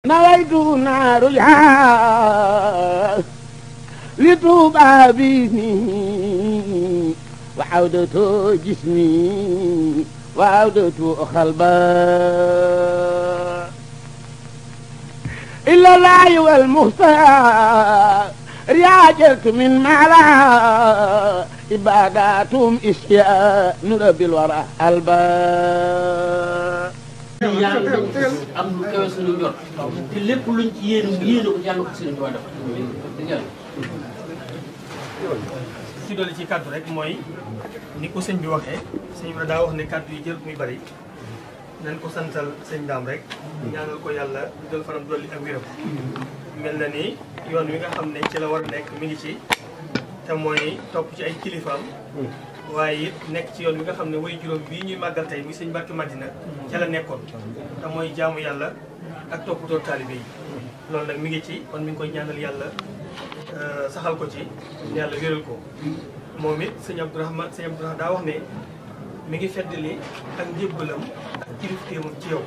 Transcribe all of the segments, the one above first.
نويت نار لطوبى بيني وعودة جسمي وعودة قلبا إلا الله والمختار رياجرت من معلا عباداتهم إشياء نربي الورى قلبا yàlla dañ am lu kawe suñu njort te lépp luñ ci yéene ko yàlla ko Sëriñ Tuubaa def ci dolli ci kàddu rek mooy ni ko sëñ bi waxee sëñ bi daa wax ne kàddu yi jël muy bari nañ ko santal sëñ Daam rek ñaanal ko yàlla dal fanam dolli ak wéram mel na ni yoon wi nga xam ne ci la war nekk mi ngi ci te mooy topp ci ay kilifaam waaye it nekk ci yoon wi nga xam ne way juróom bii ñuy màggal tey muy sëñ Mbàkke Madina ca la nekkoon te mooy jaamu yàlla ak toppatoo taalibe yi loolu nag mi ngi ci kon mi ngi koy ñaanal yàlla saxal ko ci yàlla wéral ko moom it sëñ Abdourahmane daa wax ne mi ngi feddali ak njébbalam ak kilifteemam ci yow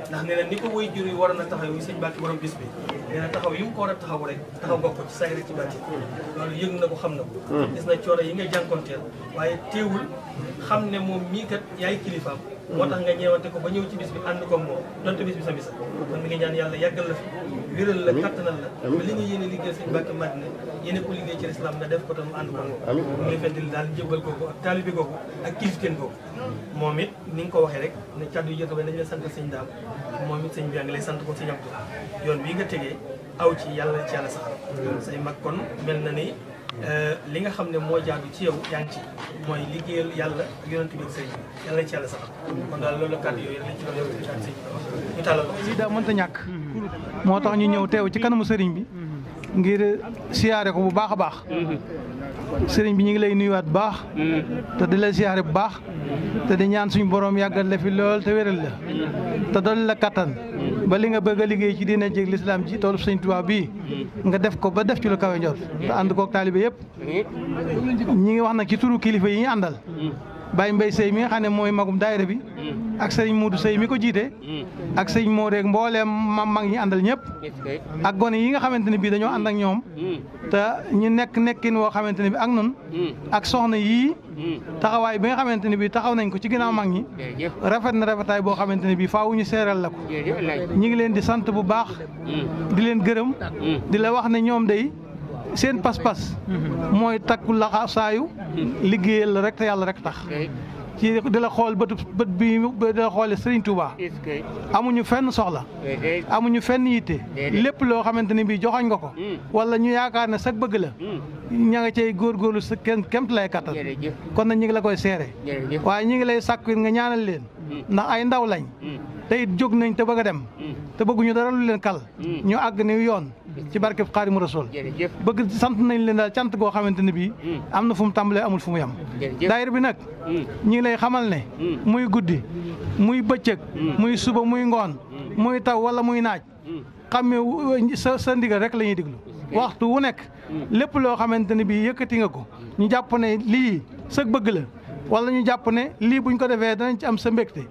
ndax nee na ni ko way jur yi war na taxaw yi sëñ Mbàkke borom bis bi nee na taxaw yi mu ko war a taxaw rek taxaw nga ko ci say rek ci bàtti loolu yëg na ko xam na ko gis na coono yi nga jànkonteel waaye teewul xam ne moom mii kat yaay kilifaam moo tax nga ñeewante ko ba ñëw ci bis bi ànd ko moom donte bis bi sa bisa kon mi ngi ñaan yàlla yàggal la fi wéral la kattanal la ba li nga yéene liggéey sëñ Mbàkke Madina yéene ko liggéey ci lislaam nga def ko tam ànd ko moom mu ngi feddali daal jëbbal googu ak taalibe googu ak kilifteen googu moom it ni nga ko waxee rek ne kàddu yu jot ba nañu la sant sëñ Daam moom it sëñ bi ngi lay sant ko sëñ Abdou yoon bii nga tegee aw ci yàlla ci yàlla saxal say mag kon mel na ni li nga xam ne moo jaadu ci yow yaa ngi ci mooy liggéeyal yàlla ak yonent bi ak sëriñ bi yàlla ci yàlla saxal kon daal loolu kàddu yooyu lañ ci doon yow ak sëñ ñu tàllal lii daa mënta ñàkk moo tax ñu ñëw teew ci kanamu sëriñ bi ngir siyaare ko bu baax a baax sëriñ bi ñu ngi lay nuyuwaat bu baax te di la siyaare bu baax te di ñaan suñu borom yàggal la fi lool te wéral la te dolli la kattan ba li nga bëgg a liggéey ci diine jéeg lislaam ji toolu sëñ Tuubaa bii nga def ko ba def ci lu kawe njort te ànd koog taalibe yëpp ñi ngi wax nag ci turu kilifa yi ñu àndal Baye Mbaye Sey mi nga xam ne mooy magum daayira bi ak sëriñ Muudu Sey mi ko jiite ak sëriñ moo reeg mbooleem mag ñi àndal ñëpp ak gone yi nga xamante ne bii dañoo ànd ak ñoom te ñu nekkin woo xamante ne bi ak nun ak soxna yii taxawaay bi nga xamante ne bii taxaw nañ ko ci ginnaaw mag ñi rafet na rafetaay boo xamante ne bii faaw ñu seeral la ko ñi ngi leen di sant bu baax di leen gërëm di la wax ne ñoom day seen pas-pas mooy takku laxa saayu liggéeyal la rek te yàlla rek tax ci di la xool bët bi di la xoole Serigne Touba amuñu fenn soxla amuñu fenn yitte lépp loo xamante ne bii joxoñ nga ko wala ñu yaakaar ne sag bëgg la ña nga cay góorgóorlu sa kemt lay kattan kon nag ñi ngi la koy seere waaye ñi ngi lay sàkku nga ñaanal leen ndax ay ndaw lañ te it jóg nañ te bëgg a dem te bëgguñu dara lu leen kal ñu àgg ni yoon ci barkeb Xaadimu Rasuul bëgg sant nañ leen daal cant goo xamante ne bii am na fu mu tàmbalee amul fu mu yem daayira bi nag ñi ngi lay xamal ne muy guddi muy bëccëg muy suba muy ngoon muy taw wala muy naaj xamme sa ndigal rek la ñuy diglu waxtu wu nekk lépp loo xamante ne bii yëkkati nga ko ñu jàpp ne lii sa bëgg la wala ñu jàpp ne lii buñ ko defee danañ ci am sa mbégte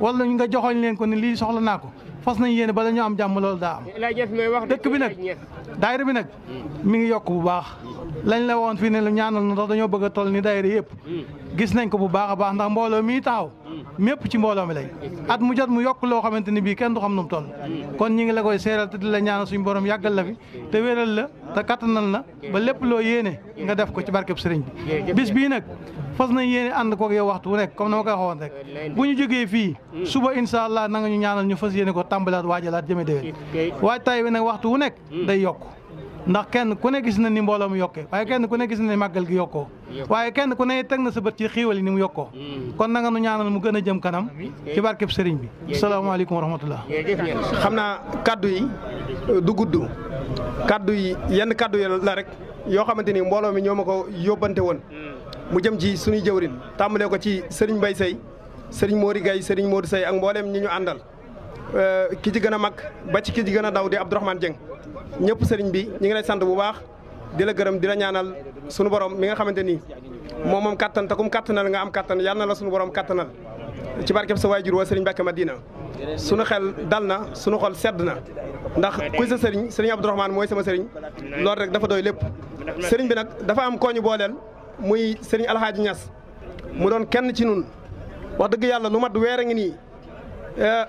wala nga joxoñ leen ko ne lii soxla naa ko fas nañ yéene bala ñu am jàmm loolu daa am dëkk bi nag daayira bi nag mi ngi yokk bu baax lañ la woon fii ne la ñaanal na ndax dañoo bëgg a toll ni daayira yëpp gis nañ ko bu baax a baax ndax mbooloo mii taxaw mépp ci mbooloo mi lañ at mu jot mu yokk loo xamante ni bii kenn du xam nu mu toll kon ñi ngi la koy seeral te di la ñaanal suñu borom yàggal la fi te wéral la te kattanal la ba lépp loo yéene nga def ko ci barkeb sëriñ bi bis bii nag fas nañ yéene ànd koog yow waxtu wu nekk comme na ma koy waxoon rek bu ñu jógee fii suba incha allah na nga ñu ñaanal ñu fas yéene ko tàmbalaat waajalaat jëme déwén waajtaay bi nag waxtu wu nekk day yokk ndax kenn ku ne gis na ni mbooloo mu yokkee waaye kenn ku ne gis na ni màggal gi yokkoo waaye kenn ku ne teg na sa bët ci xiiwal yi ni mu yokkoo kon na nga nu ñaanal mu gën a jëm kanam ci barkeb sëriñ bi salaamaaleykum wa rahmatullah xam naa kaddu yi du gudd kaddu yi yenn kaddu yi la rek yoo xamante ni mbooloo mi ñoo ma ko yóbbante woon mu jëm ci suñuy jëwrin tàmbalee ko ci sëriñ Mbaye Sey sëriñ Mori Gaye sëriñ Modou Sey ak mbooleem ñi ñu àndal ki ci gën a mag ba ci ki ci gën a daw di Abdourahmane Dieng ñëpp sëriñ bi ñu ngi lay sant bu baax di la gërëm di la ñaanal sunu borom mi nga xamante ni moom kattan te kum kattanal nga am kattan yal na la sunu borom kattanal ci barkeb sa waajur wa sëriñ Mbàkke Madina sunu xel dal na sunu xol sedd na ndax kuy sa sëriñ sëriñ Abdourahmane mooy sama sëriñ loolu rek dafa doy lépp sëriñ bi nag dafa am koo ñu booleel muy sëriñ Alxaaji Ñas mu doon kenn ci nun wax dëgg yàlla lu mat weer a ngi nii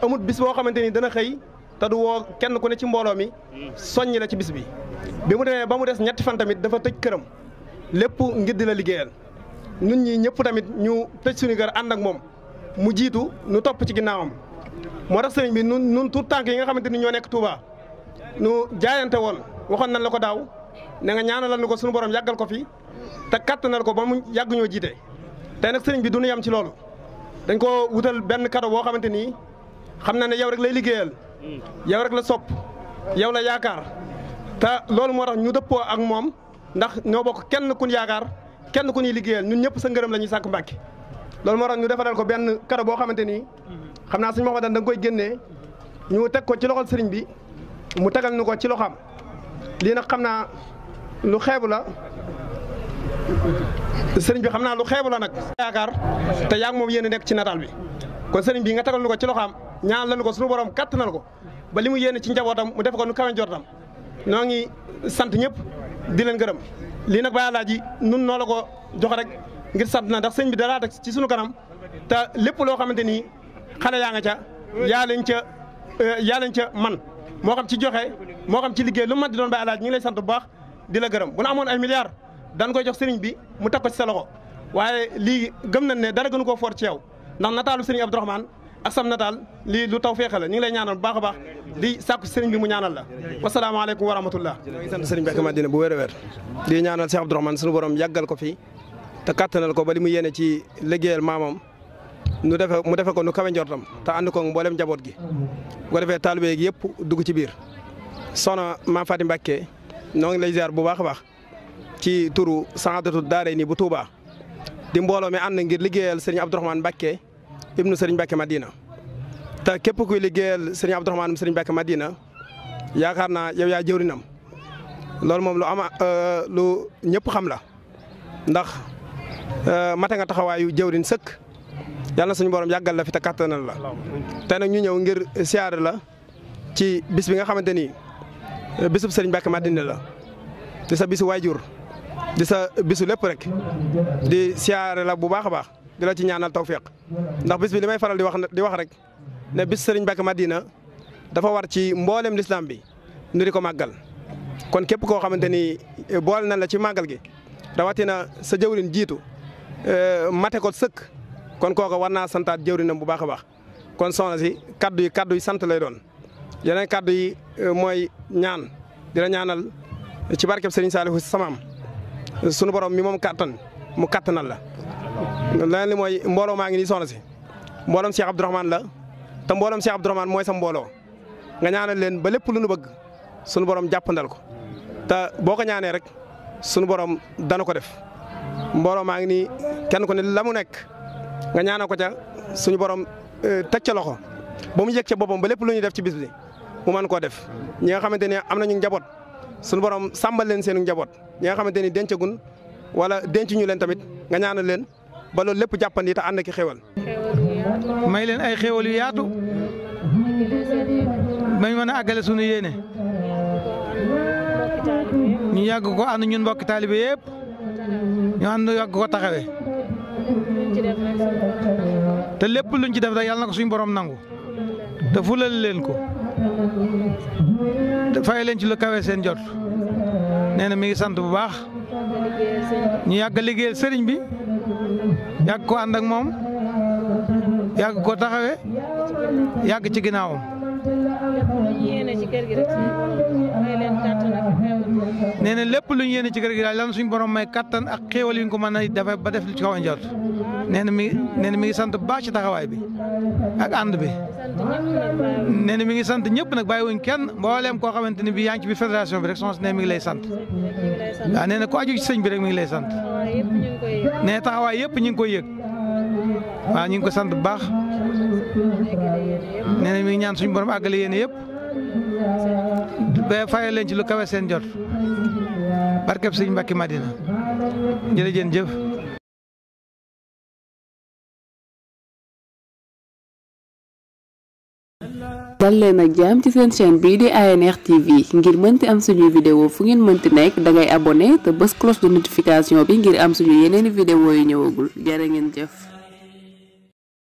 amut bis boo xamante ni dana xëy te du woo kenn ku ne ci mbooloo mi soññi la ci bis bi mu demee ba mu des ñetti fan tamit dafa tëj këram lépp ngir di la liggéeyal ñun ñi ñëpp tamit ñu tëj suñu kër ànd ak moom mu jiitu nu topp ci ginnaawam moo tax sëriñ bi nun tuut tànk yi nga xamante ni ñoo nekk Touba nu jaayante woon waxoon nañ la ko daaw ne nga ñaanalal ni ko suñu borom yàggal ko fi te kattanal ko ba mu yàgg ñoo jiite tey nag sëriñ bi du ñu yam ci loolu dañ ko wutal benn cadeau boo xamante ni xam na ne yow rek lay liggéeyal yow rek la sopp yow la yaakaar te loolu moo tax ñu dëppoo ak moom ndax ñoo bokk kenn kun yaakaar kenn ku ñuy liggéeyal ñun ñëpp sa ngërëm la ñuy sàkk Mbàkke loolu moo tax ñu defaral ko benn cadeau boo xamante ni xam naa suñu Mouhamadou da nga koy génnee ñu teg ko ci loxol sëriñ bi mu tegal ñu ko ci loxam lii nag xam naa lu xeebu la sëriñ bi xam naa lu xeebu la nag yaakaar te yaa ngi moom yéen a nekk ci nataal bi kon sëriñ bi nga tegal ñu ko ci loxam ñaan lañu ko suñu borom kattanal ko ba li mu yéene ci njabootam mu def ko nu kawe njortam noo ngi sant ñëpp di leen gërëm lii nag Baye Alaaji nun noo la ko jox rek ngir sant na ndax sëñ bi dara teg ci sunu kanam te lépp loo xamante ni xale yaa nga ca yaa leen ca man moo xam ci joxe moo xam ci liggéey lu mu mën di doon Baye Alaaji ñu ngi lay sant bu baax di la gërëm bu nu amoon ay milliards dañ koy jox sëriñ bi mu teg ko ci sa loxo waaye lii gëm nañ ne dara gënu koo fort ci yow ndax nataalu sëriñ Abdourahmane ak sam nataal lii lu taw feexe la ñu ngi lay ñaanal bu baax a baax di sàkku sëriñ bi mu ñaanal la wasalaamaaleykum wa rahmatullah ñoo ngi sant sëriñ Mbacke Madina bu wér a wér di ñaanal Cheikh Abdourahmane suñu borom yàggal ko fi te kattanal ko ba li mu yéene ci liggéeyal maamam mu defe ko nu kawe njortam te ànd ko mboolem njaboot gi bu ko defee taalibe gi yëpp dugg ci biir soxna Maam Faty Mbacke noo ngi lay ziar bu baax a baax ci turu Sahadatou Darayni bu Touba di mbooloo mi ànd ngir liggéeyal sëriñ Abdourahmane Mbacke ibnu sëriñ Mbacke Madina te képp kuy liggéeyal sëriñ Abdourahmane sëriñ Mbacke Madina yaakaar naa yow yaa jëwrinam loolu moom lu ñëpp xam la ndax mate nga taxawaayu jëwrin sëkk yàlla na suñu borom yàggal la fi te kattanal la te nag ñu ñëw ngir siyaare la ci bis bi nga xamante ni bisub sëriñ Mbacke Madina la di sa bisu waajur di sa bisu lépp rek di siyaare la bu baax a baax di la ci ñaanal tawféq ndax bis bi li may faral di wax rek ne bis sëriñ Mbacke Madina dafa war ci mboolem lislam bi nu di ko màggal kon képp koo xamante ni boole na la ci màggal gi rawatina sa jëwrin jiitu mate ko sëkk kon kooka war naa santaat jëwrinam bu baax a baax kon soxna si kaddu yi sant lay doon yeneen kaddu yi mooy ñaan di la ñaanal ci barkeb Serigne Saliou samaam sunu borom mi moom mu kattanal la leneen li mooy mbooloo maa ngi nii soxna si mbooloom Cheikh Abdourahmane la te mbooloom Cheikh Abdourahmane mooy sa mbooloo nga ñaanal leen ba lépp lu nu bëgg sunu borom jàppandal ko te boo ko ñaanee rek sunu borom dana ko def mbooloo maa ngi nii kenn ku ne la mu nekk nga ñaanal ko ca suñu borom teg ca loxo ba mu yëg ca boppam ba lépp lu ñuy def ci bis bi mu mën koo def ñi nga xamante ne am nañu njaboot suñu borom sàmbal leen seenu njaboot ñi nga xamante ni dencagun wala denc ñu leen tamit nga ñaanal leen ba loolu lépp jàppandi te ànd ki xéwal. may leen ay xéwal yu yaatu bañ mën a àggale sunu yéene ñu yàgg ko ànd ñun mbokki taalibe yëpp ñu ànd yàgg ko taxawee te lépp luñ ci def rek yàlla na ko suñu borom nangu te fulal leen ko te fay leen ci lu kawe seen jot nee na mi ngi sant bu baax ñu yàgg liggéeyal sëriñ bi yàgg ko ànd ak moom yàgg ko taxawee yàgg ci ginnaawam. nee na lépp lu ñu yéene ci kër gi daal lan suñu borom may kattan ak xéewal yi ñu ko mën a defee ba def li ci kaw a njort nee na mi ngi sant bu baax ci taxawaay bi ak ànd bi. nee na mi ngi sant ñëpp nag bàyyiwuñ kenn mbooleem koo xamante ne bii yaa ngi ci biir fédération bi rek soxna si ne mi ngi lay sant waaw nee na ku aju ci sëñ bi rek mi ngi lay sant nee taxawaay yëpp ñu ngi koy yëg waaw ñu ngi ko sant bu baax nee na mi ngi ñaan suñu borom àggale yéene yëpp ba fayal leen ci lu kawe seen jot barkeb sëñ Mbacke Madina jërëjëf. dal leen ak jàmm ci seen chaîne bii di ANR TV ngir mënti am suñuy vidéo fu ngeen mënti nekk dangay abonné te bës cloche de notification bi ngir am suñu yeneeni vidéo yu ñëwagul jërë ngeen jëf